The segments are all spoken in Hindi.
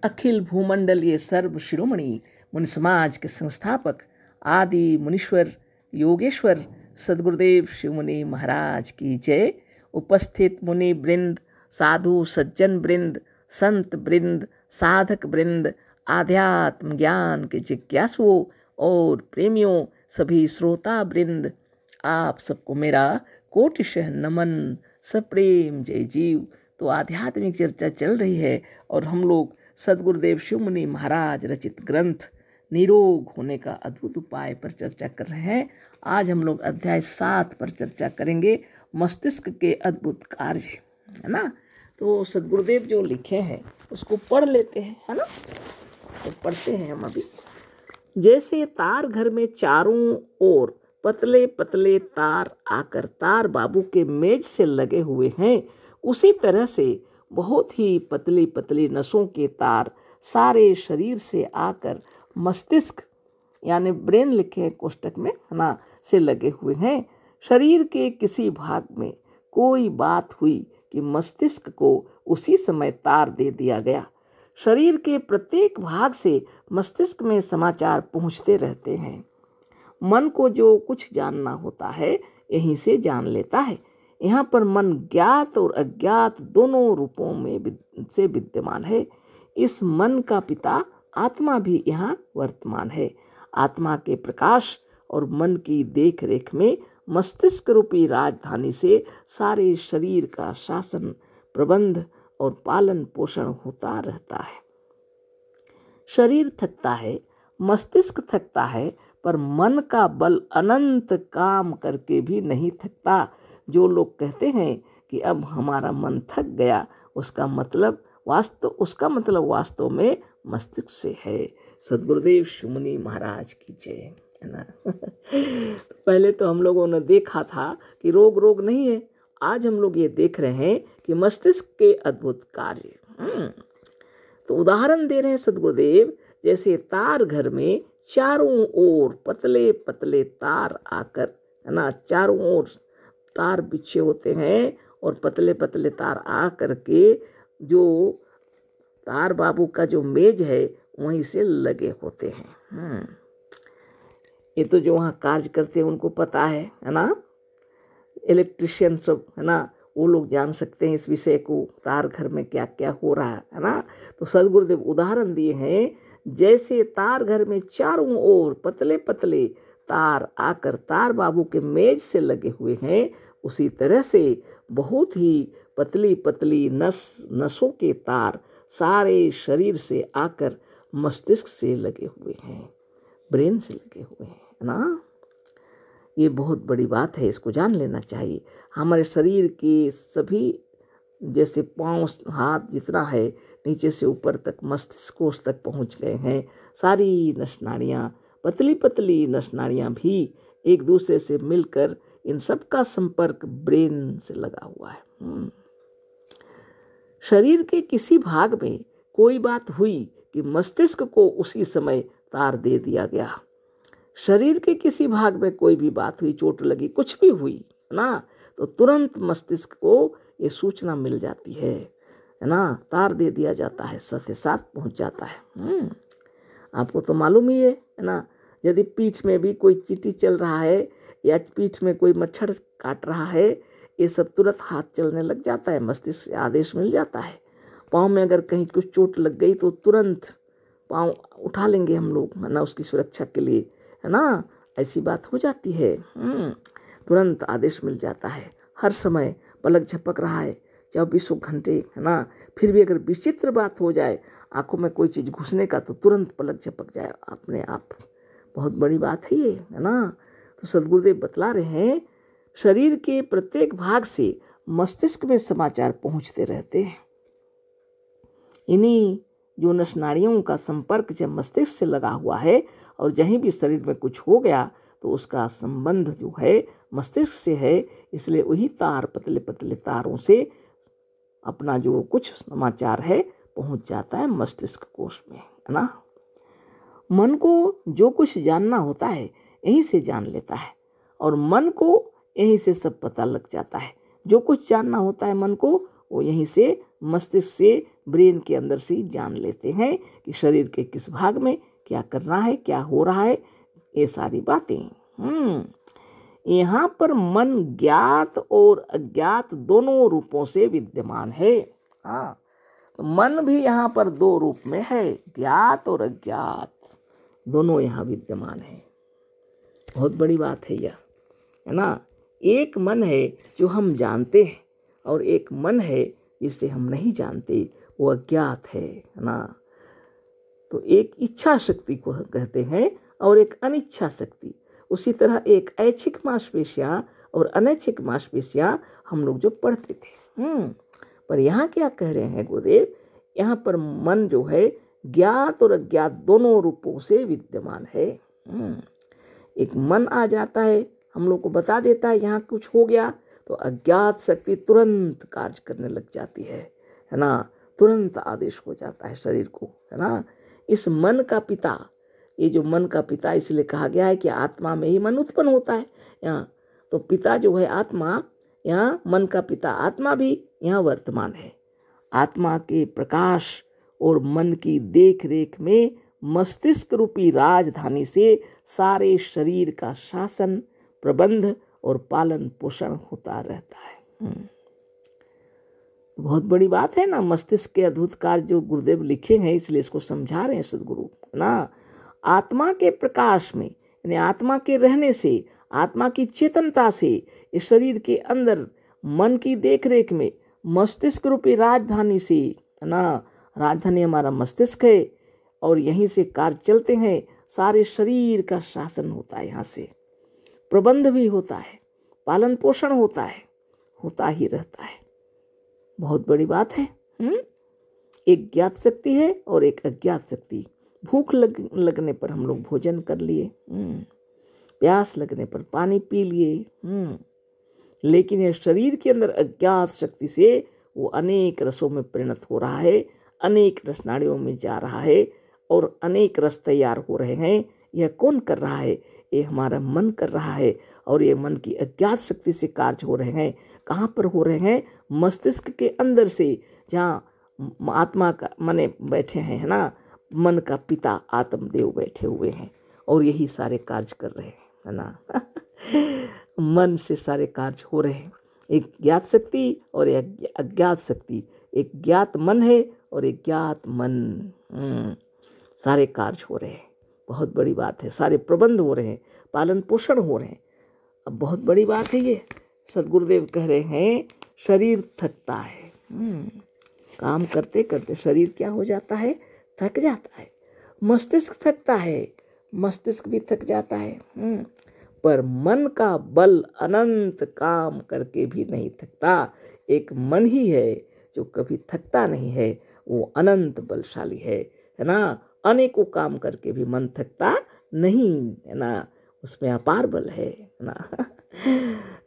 अखिल भूमंडलीय सर्व शिरोमणि मुनि समाज के संस्थापक आदि मुनीश्वर योगेश्वर सद्गुरुदेव शिव मुनि महाराज की जय। उपस्थित मुनि वृंद, साधु सज्जन वृंद, संत वृंद, साधक वृंद, आध्यात्म ज्ञान के जिज्ञासुओं और प्रेमियों, सभी श्रोता वृंद, आप सबको मेरा कोटिशः नमन, सप्रेम जय जीव। तो आध्यात्मिक चर्चा चल रही है और हम लोग सद्गुरुदेव शिव मुनि महाराज रचित ग्रंथ निरोग होने का अद्भुत उपाय पर चर्चा कर रहे हैं। आज हम लोग अध्याय 7 पर चर्चा करेंगे, मस्तिष्क के अद्भुत कार्य, है ना। तो सद्गुरुदेव जो लिखे हैं उसको पढ़ लेते हैं, है ना। तो पढ़ते हैं हम अभी। जैसे तार घर में चारों ओर पतले पतले तार आकर तार बाबू के मेज से लगे हुए हैं, उसी तरह से बहुत ही पतली पतली नसों के तार सारे शरीर से आकर मस्तिष्क यानी ब्रेन लिखे हैं कोष्टक में, है ना, से लगे हुए हैं। शरीर के किसी भाग में कोई बात हुई कि मस्तिष्क को उसी समय तार दे दिया गया। शरीर के प्रत्येक भाग से मस्तिष्क में समाचार पहुंचते रहते हैं। मन को जो कुछ जानना होता है यहीं से जान लेता है। यहाँ पर मन ज्ञात और अज्ञात दोनों रूपों में से विद्यमान है। इस मन का पिता आत्मा भी यहाँ वर्तमान है। आत्मा के प्रकाश और मन की देख रेख में मस्तिष्क रूपी राजधानी से सारे शरीर का शासन, प्रबंध और पालन पोषण होता रहता है। शरीर थकता है, मस्तिष्क थकता है, पर मन का बल अनंत काम करके भी नहीं थकता। जो लोग कहते हैं कि अब हमारा मन थक गया, उसका मतलब वास्तव में मस्तिष्क से है। सद्गुरुदेव शिव मुनि महाराज की जय, है ना। तो पहले तो हम लोगों ने देखा था कि रोग नहीं है। आज हम लोग ये देख रहे हैं कि मस्तिष्क के अद्भुत कार्य। तो उदाहरण दे रहे हैं सद्गुरुदेव, जैसे तार घर में चारों ओर पतले पतले तार आकर, है ना, चारों ओर तार बिछे होते हैं और पतले पतले तार आ करके जो तार बाबू का जो मेज है वहीं से लगे होते हैं। ये तो जो वहाँ कार्य करते हैं उनको पता है ना, इलेक्ट्रिशियन सब, है ना, वो लोग जान सकते हैं इस विषय को, तार घर में क्या क्या हो रहा है ना। तो सद्गुरुदेव उदाहरण दिए हैं, जैसे तार घर में चारों ओर पतले पतले तार आकर तार बाबू के मेज से लगे हुए हैं, उसी तरह से बहुत ही पतली पतली नसों के तार सारे शरीर से आकर मस्तिष्क से लगे हुए हैं, ब्रेन से लगे हुए हैं, है ना। ये बहुत बड़ी बात है, इसको जान लेना चाहिए। हमारे शरीर के सभी, जैसे पाँव हाथ जितना है नीचे से ऊपर तक मस्तिष्क कोश तक पहुंच गए हैं। सारी नसनाड़ियाँ, पतली पतली नसनाड़ियाँ भी एक दूसरे से मिलकर इन सब का संपर्क ब्रेन से लगा हुआ है। शरीर के किसी भाग में कोई बात हुई कि मस्तिष्क को उसी समय तार दे दिया गया। शरीर के किसी भाग में कोई भी बात हुई, चोट लगी, कुछ भी हुई ना, तो तुरंत मस्तिष्क को ये सूचना मिल जाती है ना, तार दे दिया जाता है, साथ साथ पहुंच जाता है। आपको तो मालूम ही है ना, यदि पीठ में भी कोई चींटी चल रहा है या पीठ में कोई मच्छर काट रहा है, ये सब तुरंत हाथ चलने लग जाता है, मस्तिष्क से आदेश मिल जाता है। पाँव में अगर कहीं कुछ चोट लग गई तो तुरंत पाँव उठा लेंगे हम लोग, है ना, उसकी सुरक्षा के लिए, है ना, ऐसी बात हो जाती है। तुरंत आदेश मिल जाता है। हर समय पलक झपक रहा है 24 घंटे, है ना, फिर भी अगर विचित्र बात हो जाए, आंखों में कोई चीज़ घुसने का, तो तुरंत पलक झपक जाए अपने आप। बहुत बड़ी बात है ये, है ना। तो सद्गुरुदेव बतला रहे हैं, शरीर के प्रत्येक भाग से मस्तिष्क में समाचार पहुंचते रहते हैं। इन्हीं जो नसनाड़ियों का संपर्क जब मस्तिष्क से लगा हुआ है और जहीं भी शरीर में कुछ हो गया तो उसका संबंध जो है मस्तिष्क से है, इसलिए वही तार पतले पतले तारों से अपना जो कुछ समाचार है पहुंच जाता है मस्तिष्क कोश में, है ना। मन को जो कुछ जानना होता है यहीं से जान लेता है और मन को यहीं से सब पता लग जाता है। जो कुछ जानना होता है मन को वो यहीं से मस्तिष्क से ब्रेन के अंदर से ही जान लेते हैं कि शरीर के किस भाग में क्या करना है, क्या हो रहा है, ये सारी बातें। यहाँ पर मन ज्ञात और अज्ञात दोनों रूपों से विद्यमान है। हाँ, तो मन भी यहाँ पर दो रूप में है, ज्ञात और अज्ञात दोनों यहाँ विद्यमान है। बहुत बड़ी बात है यह, है ना। एक मन है जो हम जानते हैं और एक मन है जिसे हम नहीं जानते, वो अज्ञात है ना। तो एक इच्छा शक्ति को कहते हैं और एक अनिच्छा शक्ति। उसी तरह एक ऐच्छिक मांसपेशियां और अनैच्छिक मांसपेशियां हम लोग जो पढ़ते थे। पर यहाँ क्या कह रहे हैं गुरुदेव, यहाँ पर मन जो है ज्ञात और अज्ञात दोनों रूपों से विद्यमान है। एक मन आ जाता है, हम लोग को बता देता है यहाँ कुछ हो गया, तो अज्ञात शक्ति तुरंत कार्य करने लग जाती है ना। तुरंत आदेश हो जाता है शरीर को, है ना। इस मन का पिता, ये जो मन का पिता इसलिए कहा गया है कि आत्मा में ही मन उत्पन्न होता है यहाँ। तो पिता जो है आत्मा, यहाँ मन का पिता आत्मा भी यहाँ वर्तमान है। आत्मा के प्रकाश और मन की देख रेख में मस्तिष्क रूपी राजधानी से सारे शरीर का शासन, प्रबंध और पालन पोषण होता रहता है। बहुत बड़ी बात है ना। मस्तिष्क के अद्भुत कार्य जो गुरुदेव लिखे हैं, इसलिए इसको समझा रहे हैं सदगुरु ना। आत्मा के प्रकाश में, यानी आत्मा के रहने से, आत्मा की चेतनता से इस शरीर के अंदर मन की देखरेख में मस्तिष्क रूपी राजधानी से, है ना। राजधानी हमारा मस्तिष्क है और यहीं से कार्य चलते हैं। सारे शरीर का शासन होता है, यहाँ से प्रबंध भी होता है, पालन पोषण होता है, होता ही रहता है। बहुत बड़ी बात है। एक ज्ञात शक्ति है और एक अज्ञात शक्ति। भूख लगने पर हम लोग भोजन कर लिए, प्यास लगने पर पानी पी लिए, लेकिन यह शरीर के अंदर अज्ञात शक्ति से वो अनेक रसों में परिणत हो रहा है, अनेक रसनाड़ियों में जा रहा है और अनेक रस तैयार हो रहे हैं। यह कौन कर रहा है? ये हमारा मन कर रहा है। और ये मन की अज्ञात शक्ति से कार्य हो रहे हैं। कहाँ पर हो रहे हैं? मस्तिष्क के अंदर से, जहाँ आत्मा का मने बैठे हैं, है ना। मन का पिता आत्मदेव बैठे हुए हैं और यही सारे कार्य कर रहे हैं, है ना। मन से सारे कार्य हो रहे हैं। एक ज्ञात शक्ति और एक अज्ञात शक्ति। एक ज्ञात मन है और एक ज्ञात मन। सारे कार्य हो रहे हैं। बहुत बड़ी बात है। सारे प्रबंध हो रहे हैं, पालन पोषण हो रहे हैं। अब बहुत बड़ी बात है ये। सदगुरुदेव कह रहे हैं शरीर थकता है। काम करते करते शरीर क्या हो जाता है? थक जाता है। मस्तिष्क थकता है, मस्तिष्क भी थक जाता है। पर मन का बल अनंत काम करके भी नहीं थकता। एक मन ही है जो कभी थकता नहीं है, वो अनंत बलशाली है ना। अनेकों काम करके भी मन थकता नहीं, है ना। उसमें अपार बल है ना।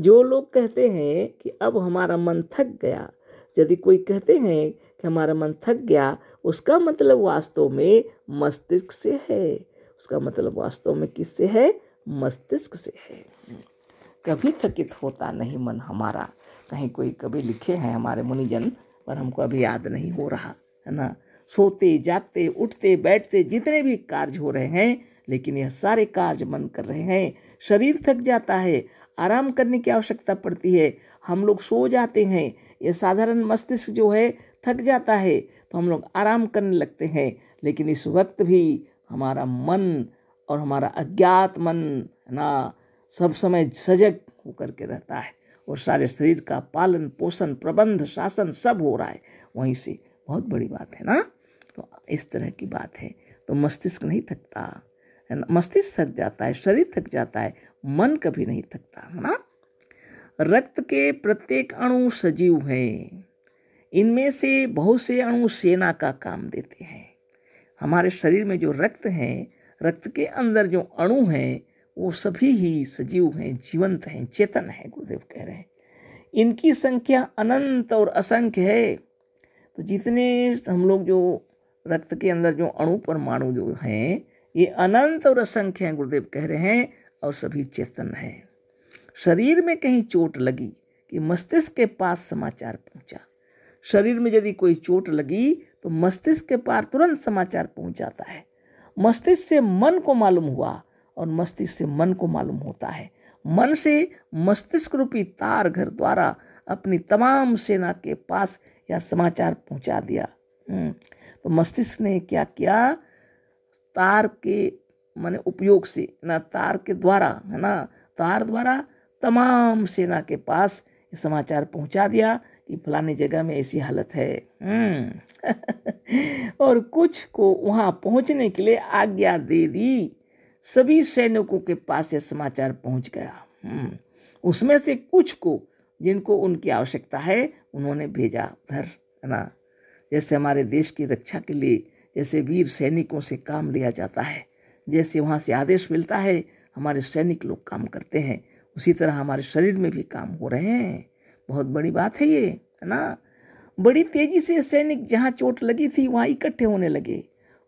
जो लोग कहते हैं कि अब हमारा मन थक गया, यदि कोई कहते हैं कि हमारा मन थक गया, उसका मतलब वास्तव में मस्तिष्क से है। उसका मतलब वास्तव में किससे है? मस्तिष्क से है। कभी थकित होता नहीं मन हमारा। कहीं कोई कभी लिखे हैं हमारे मुनिजन, पर हमको अभी याद नहीं हो रहा, है ना। सोते जागते उठते बैठते जितने भी कार्य हो रहे हैं, लेकिन यह सारे कार्य मन कर रहे हैं। शरीर थक जाता है, आराम करने की आवश्यकता पड़ती है। हम लोग सो जाते हैं, ये साधारण मस्तिष्क जो है थक जाता है, तो हम लोग आराम करने लगते हैं। लेकिन इस वक्त भी हमारा मन और हमारा अज्ञात मन, है ना, सब समय सजग होकर के रहता है और सारे शरीर का पालन पोषण प्रबंध शासन सब हो रहा है वहीं से। बहुत बड़ी बात है ना। तो इस तरह की बात है। तो मस्तिष्क नहीं थकता, है ना। मस्तिष्क थक जाता है, शरीर थक जाता है, मन कभी नहीं थकता, है ना। रक्त के प्रत्येक अणु सजीव हैं। इनमें से बहुत से अणु सेना का काम देते हैं। हमारे शरीर में जो रक्त है, रक्त के अंदर जो अणु हैं, वो सभी ही सजीव हैं, जीवंत हैं, चेतन हैं। गुरुदेव कह रहे हैं इनकी संख्या अनंत और असंख्य है। तो जितने हम लोग जो रक्त के अंदर जो अणु परमाणु जो हैं, ये अनंत और असंख्य हैं, गुरुदेव कह रहे हैं, और सभी चेतन हैं। शरीर में कहीं चोट लगी कि मस्तिष्क के पास समाचार पहुंचा। शरीर में यदि कोई चोट लगी तो मस्तिष्क के पार तुरंत समाचार पहुंच जाता है। मस्तिष्क से मन को मालूम हुआ और मस्तिष्क से मन को मालूम होता है। मन से मस्तिष्क रूपी तार घर द्वारा अपनी तमाम सेना के पास यह समाचार पहुंचा दिया। तो मस्तिष्क ने क्या किया, तार के माने उपयोग से ना, तार के द्वारा है ना, तार द्वारा तमाम सेना के पास ये समाचार पहुंचा दिया कि फलानी जगह में ऐसी हालत है। और कुछ को वहां पहुंचने के लिए आज्ञा दे दी। सभी सैनिकों के पास ये समाचार पहुंच गया। उसमें से कुछ को जिनको उनकी आवश्यकता है उन्होंने भेजा उधर, है ना। जैसे हमारे देश की रक्षा के लिए जैसे वीर सैनिकों से काम लिया जाता है, जैसे वहाँ से आदेश मिलता है हमारे सैनिक लोग काम करते हैं, उसी तरह हमारे शरीर में भी काम हो रहे हैं। बहुत बड़ी बात है ये, है ना। बड़ी तेजी से सैनिक जहाँ चोट लगी थी वहाँ इकट्ठे होने लगे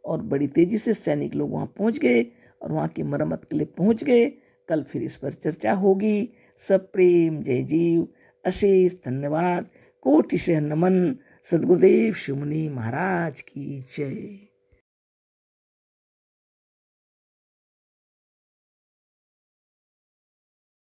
और बड़ी तेजी से सैनिक लोग वहाँ पहुँच गए और वहाँ की मरम्मत के लिए पहुँच गए। कल फिर इस पर चर्चा होगी। सब प्रेम, जय जीव, अशेष धन्यवाद, कोटि से नमन। सद्गुरुदेव शिव मुनि महाराज की जय।